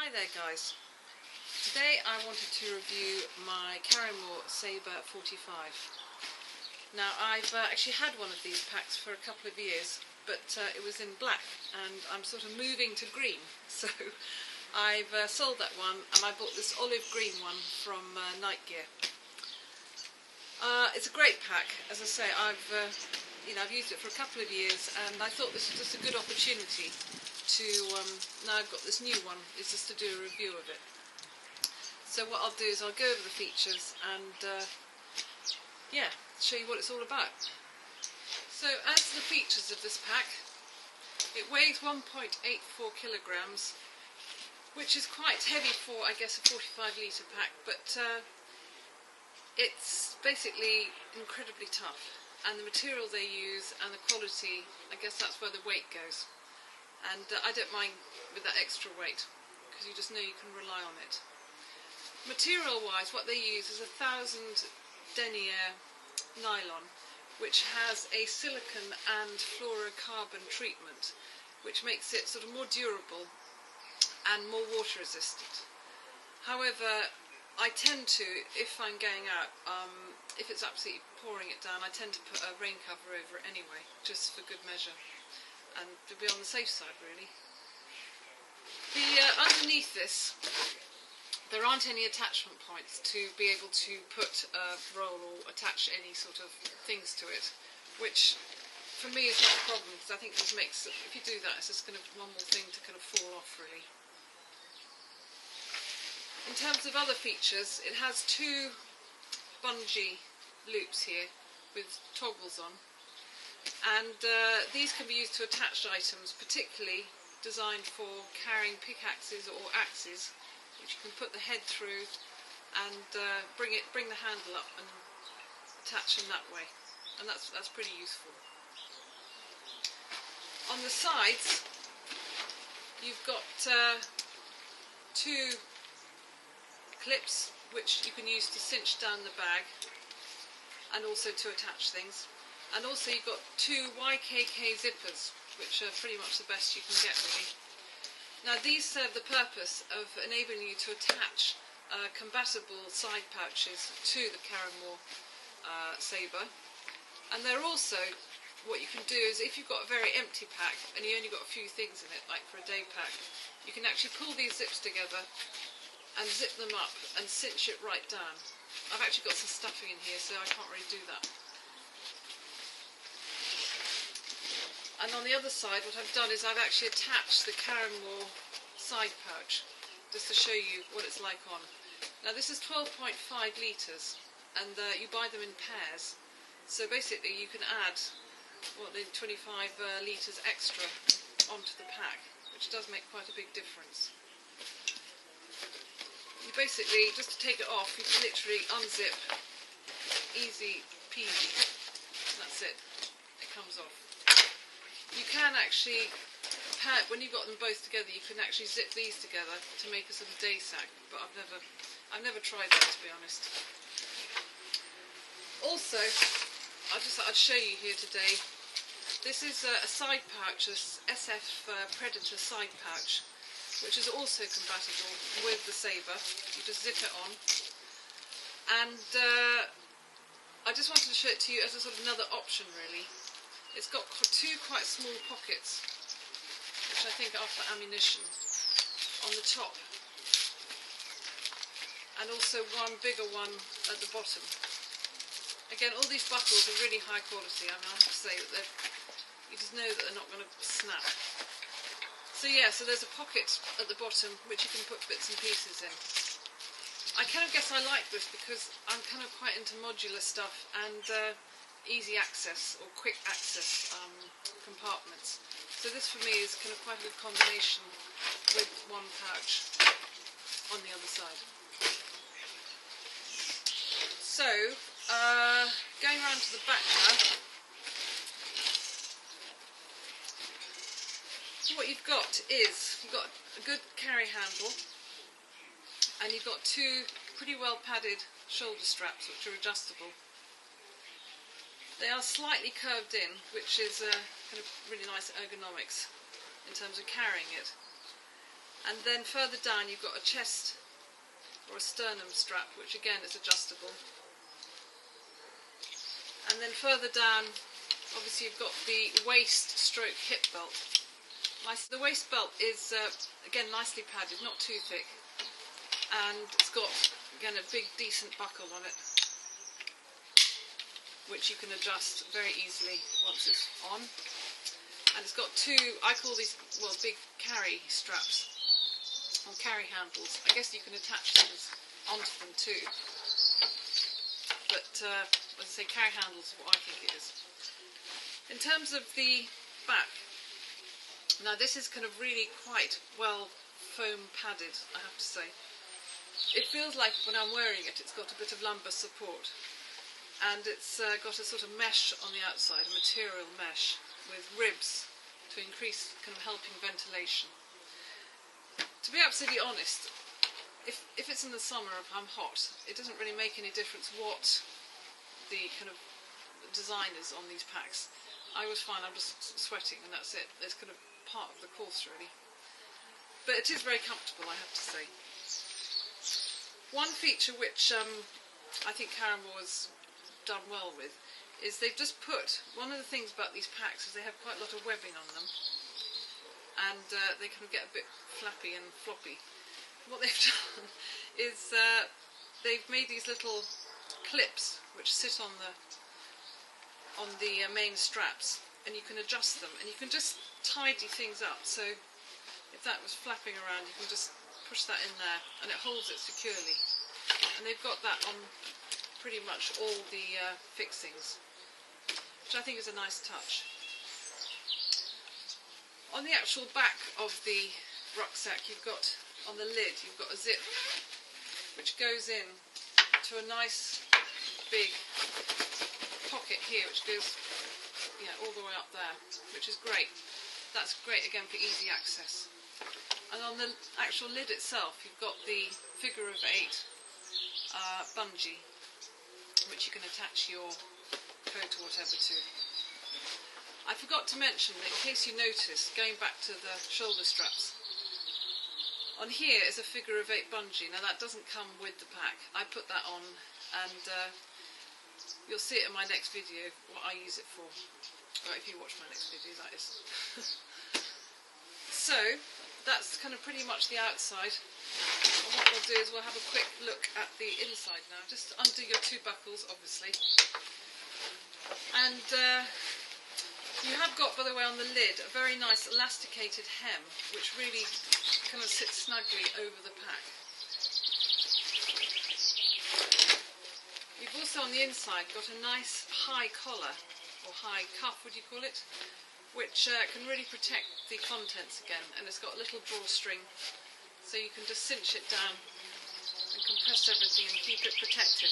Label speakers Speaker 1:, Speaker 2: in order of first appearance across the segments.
Speaker 1: Hi there guys, today I wanted to review my Karrimor Sabre 45. Now I've actually had one of these packs for a couple of years, but it was in black and I'm sort of moving to green, so I've sold that one and I bought this olive green one from Nightgear. It's a great pack. As I say, I've used it for a couple of years and I thought this was just a good opportunity to, now I've got this new one, is just to do a review of it. So what I'll do is I'll go over the features and show you what it's all about. So as to the features of this pack, it weighs 1.84 kilograms, which is quite heavy for, I guess, a 45 litre pack, but it's basically incredibly tough, and the material they use and the quality, I guess that's where the weight goes. And I don't mind with that extra weight, because you just know you can rely on it. Material wise, what they use is 1000 denier nylon, which has a silicon and fluorocarbon treatment, which makes it sort of more durable and more water resistant. However, I tend to, if I'm going out, if it's absolutely pouring it down, I tend to put a rain cover over it anyway, just for good measure, and to be on the safe side really. Underneath this, there aren't any attachment points to be able to put a roll or attach any sort of things to it, which for me is not a problem, because I think this makes, if you do that, it's just kind of one more thing to kind of fall off really. In terms of other features, it has two bungee loops here with toggles on, and these can be used to attach items, particularly designed for carrying pickaxes or axes, which you can put the head through and bring the handle up and attach them that way, and that's pretty useful. On the sides, you've got two clips which you can use to cinch down the bag and also to attach things, and also you've got two YKK zippers, which are pretty much the best you can get really. Now these serve the purpose of enabling you to attach compatible side pouches to the Karrimor Sabre, and they're also, what you can do is, if you've got a very empty pack and you only got a few things in it, like for a day pack, you can actually pull these zips together and zip them up and cinch it right down. I've actually got some stuffing in here, so I can't really do that. And on the other side, what I've done is I've actually attached the Karrimor side pouch, just to show you what it's like on. Now this is 12.5 litres, and you buy them in pairs, so basically you can add 25 litres extra onto the pack, which does make quite a big difference. You basically, just to take it off, you can literally unzip, easy peasy, that's it, it comes off. You can actually, when you've got them both together, you can actually zip these together to make a sort of day sack, but I've never tried that, to be honest. Also, I'd show you here today, this is a side pouch, a SF Predator side pouch, which is also compatible with the Sabre. You just zip it on, and I just wanted to show it to you as a sort of another option really. It's got two quite small pockets, which I think are for ammunition, on the top, and also one bigger one at the bottom. Again, all these buckles are really high quality. I mean, I have to say that you just know that they're not going to snap. So yeah, so there's a pocket at the bottom which you can put bits and pieces in. I kind of guess I like this because I'm kind of quite into modular stuff and easy access or quick access compartments. So this for me is kind of quite a good combination with one pouch on the other side. So, going around to the back now, what you've got is, you've got a good carry handle, and you've got two pretty well padded shoulder straps which are adjustable. They are slightly curved in, which is kind of really nice ergonomics in terms of carrying it. And then further down you've got a chest or a sternum strap, which again is adjustable. And then further down, obviously you've got the waist stroke hip belt. The waist belt is again nicely padded, not too thick, and it's got again a big decent buckle on it, which you can adjust very easily once it's on. And it's got two, I call these, well, big carry straps, or carry handles. I guess you can attach things onto them too, but as I say, carry handles is what I think it is. In terms of the back, now this is kind of really quite well foam padded, I have to say. It feels like when I'm wearing it, it's got a bit of lumbar support, and it's got a sort of mesh on the outside, a material mesh with ribs to increase kind of helping ventilation. To be absolutely honest, if it's in the summer, if I'm hot, it doesn't really make any difference what the kind of design is on these packs. I always find I'm just sweating and that's it. It's kind of part of the course really. But it is very comfortable, I have to say. One feature which I think Karrimor has done well with is they've just put, one of the things about these packs is they have quite a lot of webbing on them, and they can get a bit flappy and floppy. What they've done is they've made these little clips which sit on the main straps, and you can adjust them and you can just tidy things up. So if that was flapping around, you can just push that in there and it holds it securely. And they've got that on pretty much all the fixings, which I think is a nice touch. On the actual back of the rucksack, you've got, on the lid, you've got a zip which goes in to a nice big pocket here, which goes all the way up there, which is great. That's great again for easy access. And on the actual lid itself, you've got the figure of 8 bungee, which you can attach your coat or whatever to. I forgot to mention that in case you noticed, going back to the shoulder straps, on here is a figure of 8 bungee. Now that doesn't come with the pack. I put that on, and you'll see it in my next video what I use it for. Well, if you watch my next video, that is. So that's kind of pretty much the outside. And what we'll do is we'll have a quick look at the inside now. Just undo your 2 buckles, obviously. And you have got, by the way, on the lid, a very nice elasticated hem, which really kind of sits snugly over the pack. You've also on the inside got a nice high collar, or high cuff would you call it, which can really protect the contents again, and it's got a little drawstring, so you can just cinch it down and compress everything and keep it protected.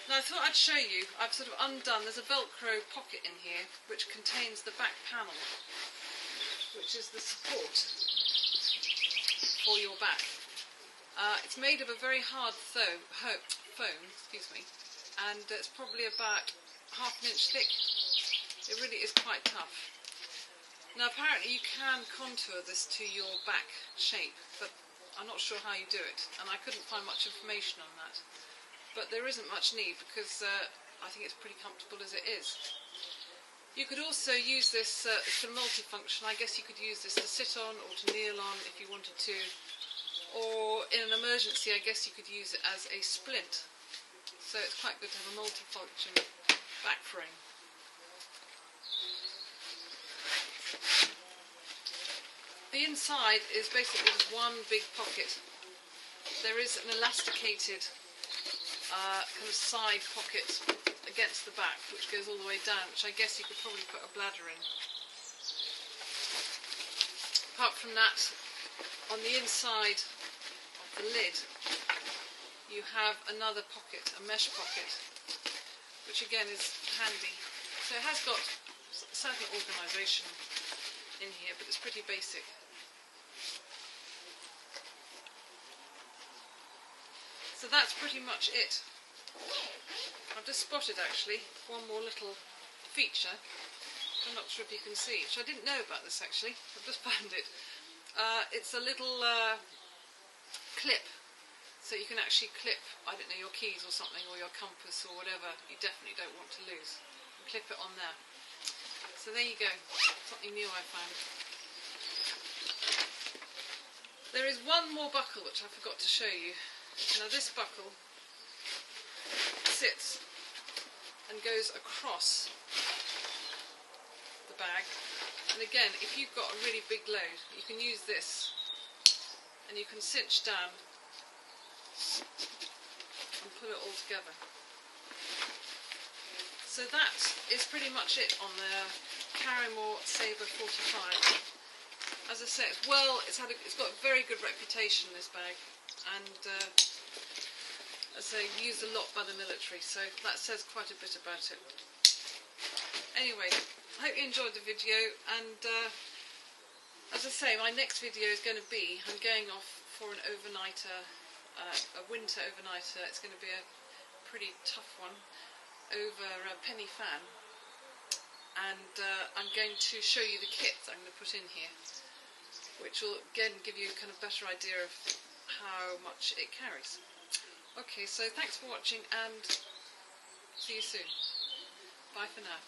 Speaker 1: Now I thought I'd show you, I've sort of undone, there's a Velcro pocket in here which contains the back panel, which is the support for your back. It's made of a very hard foam, and it's probably about ½ an inch thick. It really is quite tough. Now apparently you can contour this to your back shape, but I'm not sure how you do it, and I couldn't find much information on that. But there isn't much need because I think it's pretty comfortable as it is. You could also use this for multifunction. I guess you could use this to sit on or to kneel on if you wanted to, or in an emergency I guess you could use it as a splint. So it's quite good to have a multifunction back frame. The inside is basically just one big pocket. There is an elasticated kind of side pocket against the back which goes all the way down, which I guess you could probably put a bladder in. Apart from that, on the inside of the lid you have another pocket, a mesh pocket, which again is handy. So it has got certain organisation in here, but it's pretty basic. So that's pretty much it. I've just spotted actually one more little feature. I'm not sure if you can see, which I didn't know about this actually. I've just found it. It's a little clip, so you can actually clip, I don't know, your keys or something, or your compass or whatever you definitely don't want to lose. And clip it on there. So there you go, something new I found. There is one more buckle which I forgot to show you. Now this buckle sits and goes across the bag, and again, if you've got a really big load, you can use this and you can cinch down and pull it all together. So that is pretty much it on the Karrimor Sabre 45. As I say, it's got a very good reputation, this bag, and as I say, used a lot by the military, so that says quite a bit about it. Anyway, I hope you enjoyed the video, and as I say, my next video is going to be, I'm going off for an overnighter, a winter overnighter. It's going to be a pretty tough one over Penny Fan, and I'm going to show you the kit that I'm going to put in here, which will again give you a kind of better idea of how much it carries. Okay, so thanks for watching and see you soon. Bye for now.